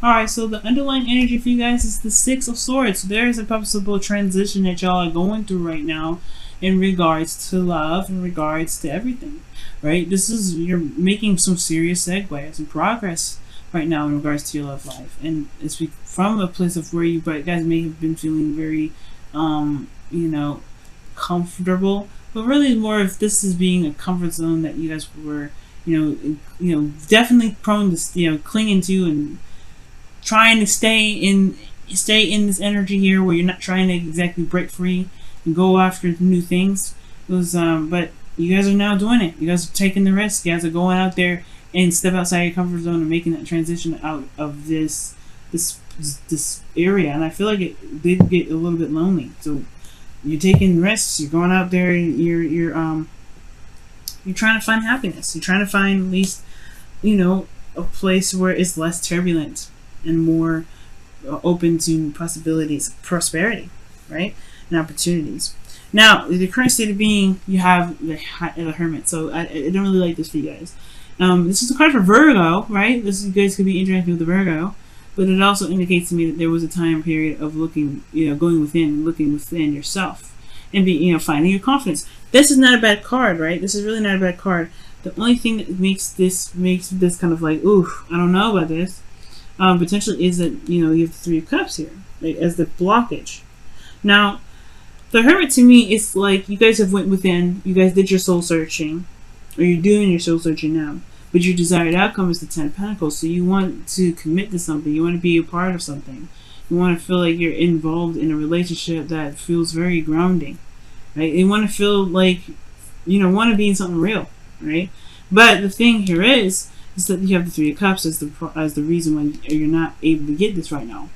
Alright, so the underlying energy for you guys is the Six of Swords. There is a possible transition that y'all are going through right now in regards to love, in regards to everything, right? This is, you're making some serious segues and progress right now in regards to your love life. And it's from a place of where you guys may have been feeling very, you know, comfortable, but really more if this is being a comfort zone that you guys were, you know, definitely prone to, you know, clinging to and trying to stay in this energy here where you're not trying to exactly break free and go after new things. It was, but you guys are now doing it. You guys are taking the risk. You guys are going out there and step outside your comfort zone and making that transition out of this area. And I feel like it did get a little bit lonely. So you're taking risks. You're going out there. You're trying to find happiness. You're trying to find at least, you know, a place where it's less turbulent and more open to possibilities of prosperity, right? And opportunities. Now, the current state of being, you have the Hermit. So I don't really like this for you guys. This is a card for Virgo, right? You guys could be interacting with the Virgo, but it also indicates to me that there was a time period of looking, you know, going within, looking within yourself, and you know, finding your confidence. This is not a bad card, right? This is really not a bad card. The only thing that makes this kind of like, oof, I don't know about this. Potentially is that, you know, you have the Three of Cups here, right, as the blockage. Now, the Hermit to me is like you guys have went within, you guys did your soul searching, or you're doing your soul searching now, but your desired outcome is the Ten of Pentacles. So you want to commit to something, you want to be a part of something, you want to feel like you're involved in a relationship that feels very grounding, right? You want to feel like, you know, want to be in something real, right? But the thing here is that you have the Three of Cups as the reason why you're not able to get this right now.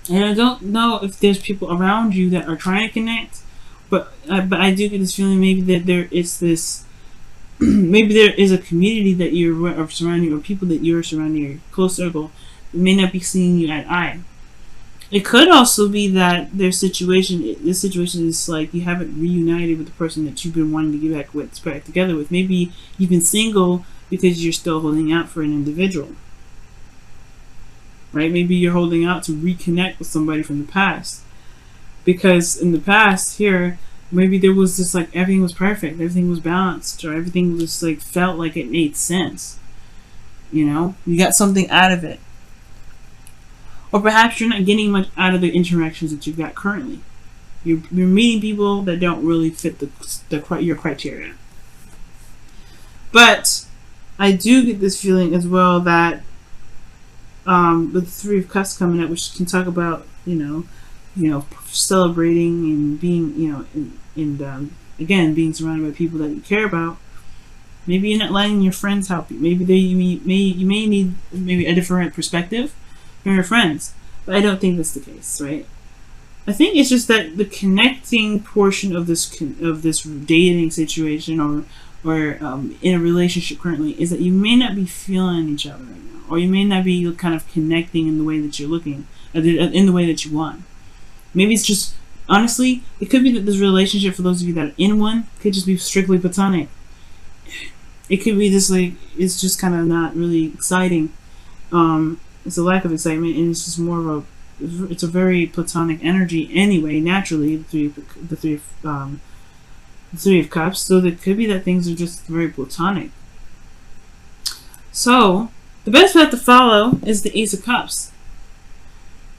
And I don't know if there's people around you that are trying to connect, but I do get this feeling maybe that there is this, maybe there is a community that you're surrounding, or people that you're surrounding, your close circle, that may not be seeing you at eye. It could also be that this situation is like you haven't reunited with the person that you've been wanting to get back together with. Maybe you've been single because you're still holding out for an individual, right? Maybe you're holding out to reconnect with somebody from the past, because in the past here, maybe there was just like everything was perfect, everything was balanced, or everything was like felt like it made sense. You know, you got something out of it, or perhaps you're not getting much out of the interactions that you've got currently. You're meeting people that don't really fit your criteria. But I do get this feeling as well that with the Three of Cups coming up, which can talk about, you know, celebrating and being, you know, and again, being surrounded by people that you care about. Maybe you're not letting your friends help you. Maybe you may need maybe a different perspective from your friends. But I don't think that's the case, right? I think it's just that the connecting portion of this dating situation or in a relationship currently is that you may not be feeling each other right now, or you may not be kind of connecting in the way that you're looking, in the way that you want. Maybe it's just, honestly, it could be that this relationship, for those of you that are in one, could just be strictly platonic. It could be just like, it's just kind of not really exciting. It's a lack of excitement, and it's just more of it's a very platonic energy anyway, naturally, the Three of Cups. So it could be that things are just very platonic. So the best path to follow is the Ace of Cups,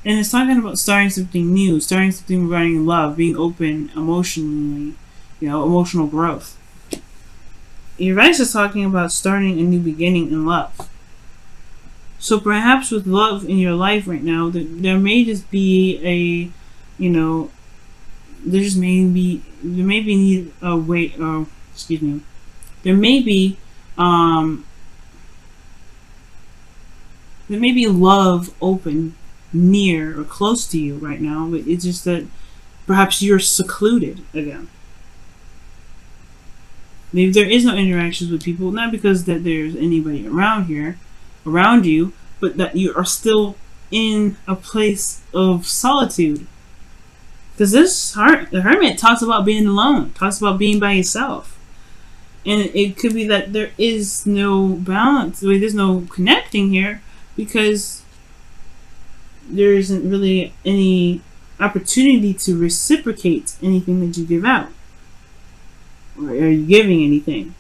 and it's talking about starting something new, starting something regarding love, being open emotionally, you know, emotional growth. Your advice is talking about starting a new beginning in love. So perhaps with love in your life right now, there may just be a, you know, there may be need a wait, or excuse me, there may be love open near or close to you right now, but it's just that perhaps you're secluded again. Maybe there is no interactions with people, not because that there's anybody around you, but that you are still in a place of solitude. Because the Hermit talks about being alone, talks about being by yourself. And it could be that there is no balance, there's no connecting here, because there isn't really any opportunity to reciprocate anything that you give out. Or are you giving anything?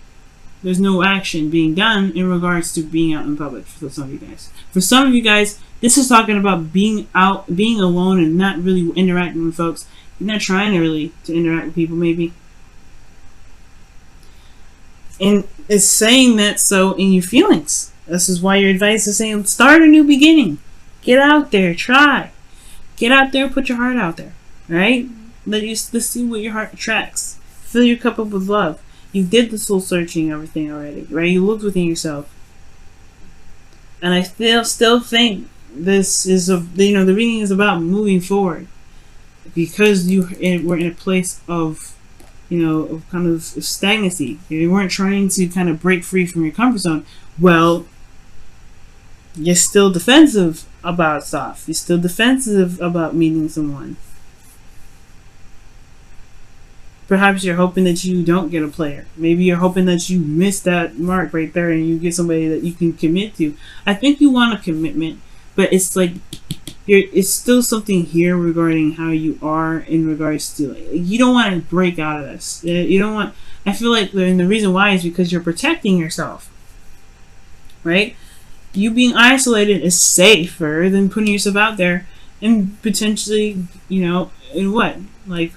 There's no action being done in regards to being out in public for some of you guys. For some of you guys, this is talking about being out, being alone, and not really interacting with folks. You're not trying to interact with people, maybe. And it's saying that so in your feelings. This is why your advice is saying start a new beginning. Get out there, try. Get out there, put your heart out there. Right? Let's see what your heart attracts. Fill your cup up with love. You did the soul searching, everything already, right? You looked within yourself. And I still think this is the reading is about moving forward, because we're in a place of, of kind of stagnancy. You weren't trying to kind of break free from your comfort zone. Well, you're still defensive about stuff. You're still defensive about meeting someone. Perhaps you're hoping that you don't get a player. Maybe you're hoping that you miss that mark right there and you get somebody that you can commit to. I think you want a commitment, but it's like it's still something here regarding how you are in regards to, you don't want to break out of this. You don't want. I feel like the reason why is because you're protecting yourself, right? You being isolated is safer than putting yourself out there and potentially, in what, like.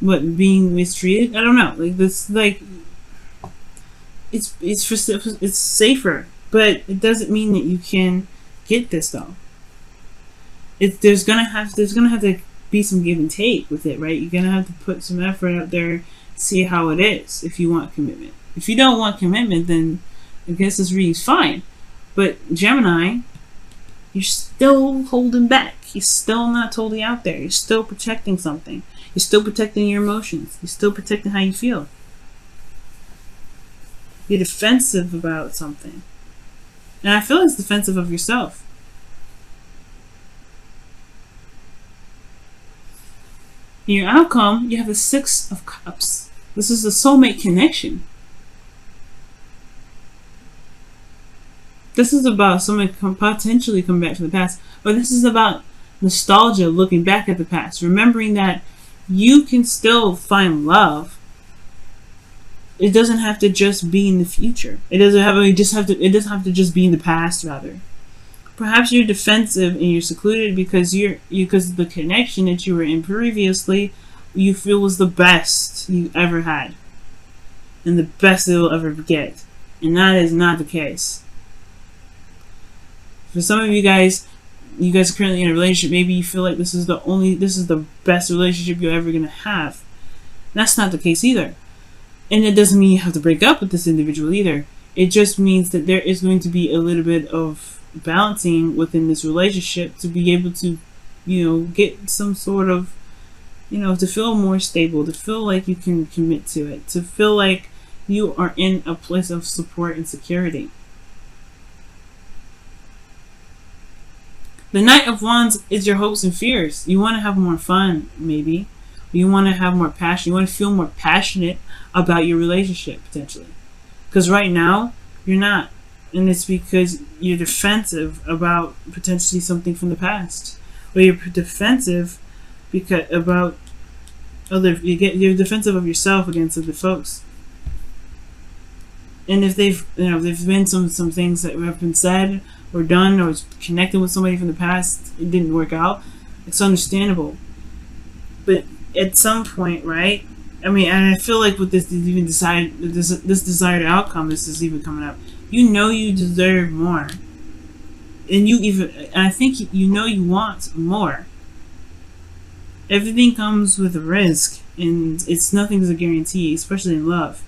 What, being mistreated? I don't know. Like this, like it's safer, but it doesn't mean that you can get this though. There's gonna have to be some give and take with it, right? You're gonna have to put some effort out there, see how it is. If you want commitment, if you don't want commitment, then I guess this reading's fine. But Gemini, you're still holding back. You're still not totally out there. You're still protecting something. You're still protecting your emotions. You're still protecting how you feel. You're defensive about something. And I feel it's defensive of yourself. In your outcome, you have the 6 of Cups. This is a soulmate connection. This is about someone potentially coming back to the past. Or this is about nostalgia, looking back at the past. Remembering that you can still find love. It doesn't have to just be in the future. It doesn't have to just be in the past, rather. Perhaps you're defensive and you're secluded because the connection that you were in previously, you feel was the best you ever had. And the best you'll ever get. And that is not the case. For some of you guys are currently in a relationship. Maybe you feel like this is the best relationship you're ever gonna have. That's not the case either. And it doesn't mean you have to break up with this individual either. It just means that there is going to be a little bit of balancing within this relationship to be able to, get some sort of, to feel more stable, to feel like you can commit to it, to feel like you are in a place of support and security. The Knight of Wands is your hopes and fears. You want to have more fun, maybe. You want to have more passion. You want to feel more passionate about your relationship, potentially. Because right now, you're not. And it's because you're defensive about potentially something from the past. Or you're defensive because you're defensive of yourself against other folks. And if they've been some things that have been said or done or connected with somebody from the past, it didn't work out, it's understandable. But at some point, right? I mean, and I feel like with this desired outcome, this is even coming up. You deserve more, and I think you want more. Everything comes with a risk, and nothing's a guarantee, especially in love.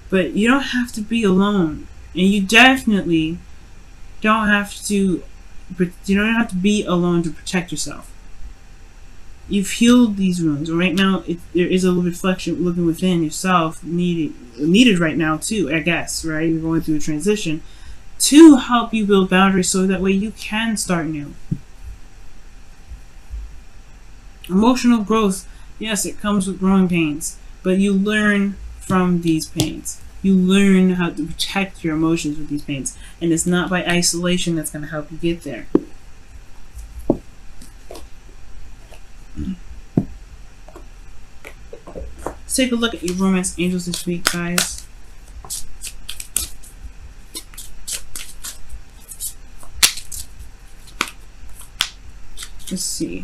But you don't have to be alone, and you definitely don't have to. You don't have to be alone to protect yourself. You've healed these wounds. Right now, there is a little reflection looking within yourself needed right now too, I guess, right? You're going through a transition to help you build boundaries so that way you can start new. Emotional growth, yes, it comes with growing pains, but you learn from these pains. You learn how to protect your emotions with these paints. And it's not by isolation that's going to help you get there. Let's take a look at your romance angels this week, guys. Let's see.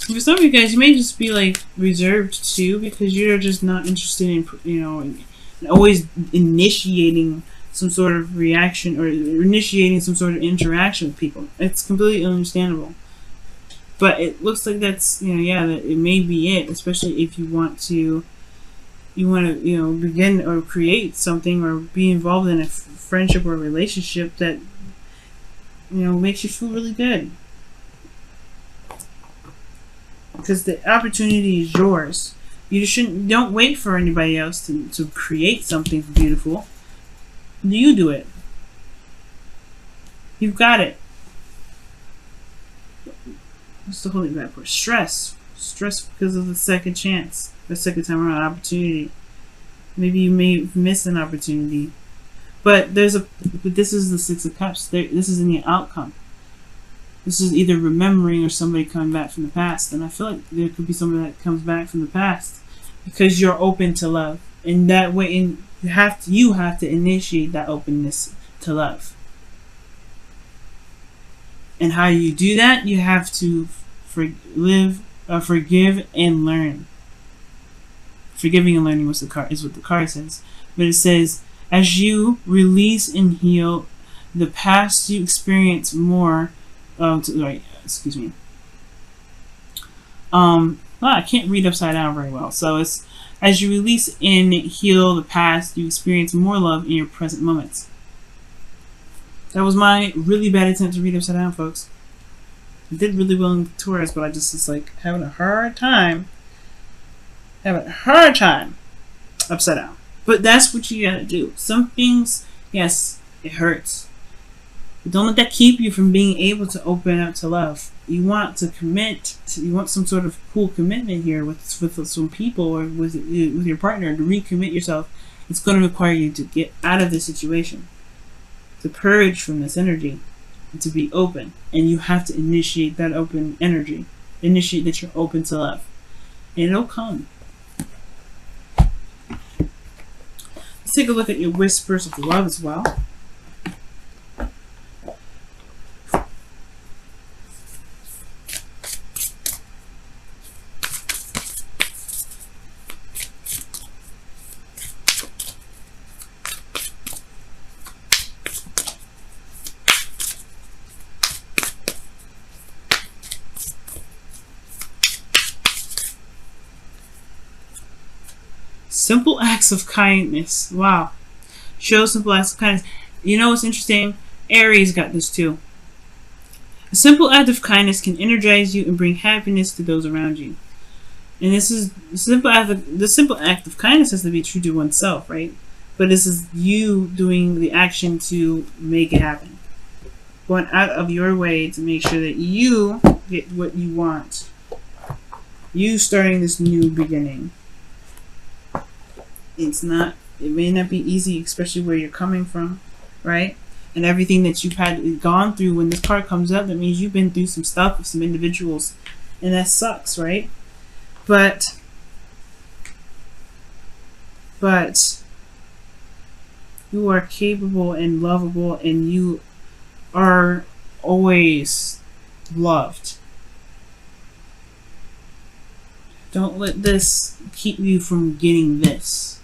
For some of you guys, you may just be like reserved too, because you're just not interested in, you know, in always initiating some sort of reaction or initiating some sort of interaction with people. It's completely understandable. But it looks like that's, you know, yeah, that it may be it, especially if you want to, you know, begin or create something or be involved in a friendship or a relationship that, you know, makes you feel really good. Because the opportunity is yours. You don't wait for anybody else to create something beautiful. You do it. You've got it. What's the holy back for? Stress. Stress because of the second chance. The second time around opportunity. Maybe you may miss an opportunity. But this is the Six of Cups. This is in the outcome. This is either remembering or somebody coming back from the past. And I feel like there could be somebody that comes back from the past because you're open to love. And that way, you have to initiate that openness to love. And how you do that? You have to forgive and learn. Forgiving and learning is what the card says. But it says, as you release and heal the past, you experience more. Excuse me. I can't read upside down very well. So it's, as you release and heal the past, you experience more love in your present moments. That was my really bad attempt to read upside down, folks. I did really well in Taurus, but I just was like having a hard time. Upside down. But that's what you gotta do. Some things, yes, it hurts. But don't let that keep you from being able to open up to love. You want to commit. You want some sort of cool commitment here with some people or with your partner to recommit yourself. It's going to require you to get out of this situation, to purge from this energy, and to be open. And you have to initiate that open energy. Initiate that you're open to love, and it'll come. Let's take a look at your whispers of love as well. Simple acts of kindness. Wow. Show simple acts of kindness. You know what's interesting? Aries got this too. A simple act of kindness can energize you and bring happiness to those around you. And this is the simple act of kindness has to be true to oneself, right? But this is you doing the action to make it happen. Going out of your way to make sure that you get what you want. You starting this new beginning. It may not be easy, especially where you're coming from, right? And everything that you've gone through. When this card comes up, that means you've been through some stuff with some individuals, and that sucks, right? But you are capable and lovable, and you are always loved. Don't let this keep you from getting this.